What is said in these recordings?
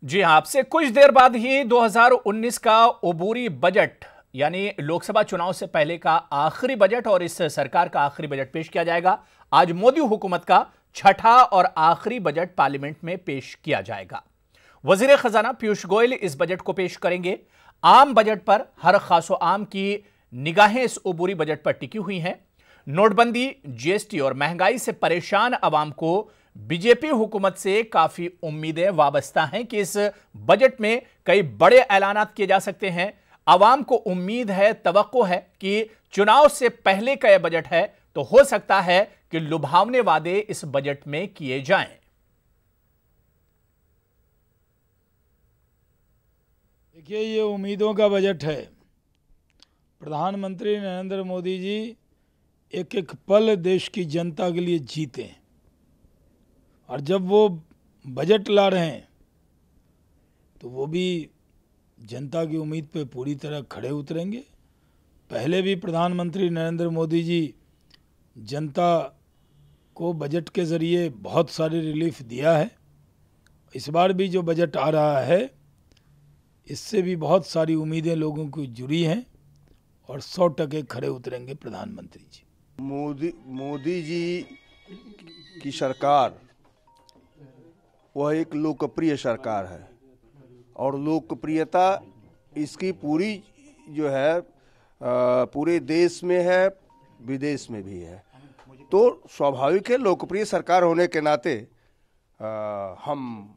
जी हां, आपसे कुछ देर बाद ही 2019 का अबूरी बजट यानी लोकसभा चुनाव से पहले का आखिरी बजट और इस सरकार का आखिरी बजट पेश किया जाएगा। आज मोदी हुकूमत का छठा और आखिरी बजट पार्लियामेंट में पेश किया जाएगा। वजीर खजाना पीयूष गोयल इस बजट को पेश करेंगे। आम बजट पर हर खासो आम की निगाहें इस अबूरी बजट पर टिकी हुई हैं। नोटबंदी, जीएसटी और महंगाई से परेशान अवाम को बीजेपी हुकूमत से काफी उम्मीदें वाबस्ता हैं कि इस बजट में कई बड़े ऐलानात किए जा सकते हैं। अवाम को उम्मीद है, तवक्को है कि चुनाव से पहले का यह बजट है तो हो सकता है कि लुभावने वादे इस बजट में किए जाएं। देखिए, ये उम्मीदों का बजट है। प्रधानमंत्री नरेंद्र मोदी जी एक एक पल देश की जनता के लिए जीते हैं और जब वो बजट ला रहे हैं तो वो भी जनता की उम्मीद पे पूरी तरह खड़े उतरेंगे। पहले भी प्रधानमंत्री नरेंद्र मोदी जी जनता को बजट के ज़रिए बहुत सारी रिलीफ दिया है। इस बार भी जो बजट आ रहा है इससे भी बहुत सारी उम्मीदें लोगों की जुड़ी हैं और 100% खड़े उतरेंगे प्रधानमंत्री जी। मोदी जी की सरकार वह एक लोकप्रिय सरकार है और लोकप्रियता इसकी पूरी जो है पूरे देश में है, विदेश में भी है। तो स्वाभाविक है, लोकप्रिय सरकार होने के नाते हम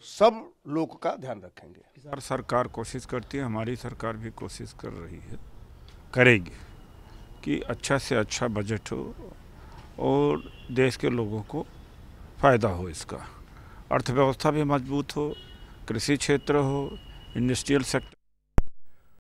सब लोग का ध्यान रखेंगे। सरकार कोशिश करती है, हमारी सरकार भी कोशिश कर रही है, करेगी कि अच्छा से अच्छा बजट हो और देश के लोगों को फ़ायदा हो। इसका अर्थव्यवस्था भी मजबूत हो, कृषि क्षेत्र हो, इंडस्ट्रियल सेक्टर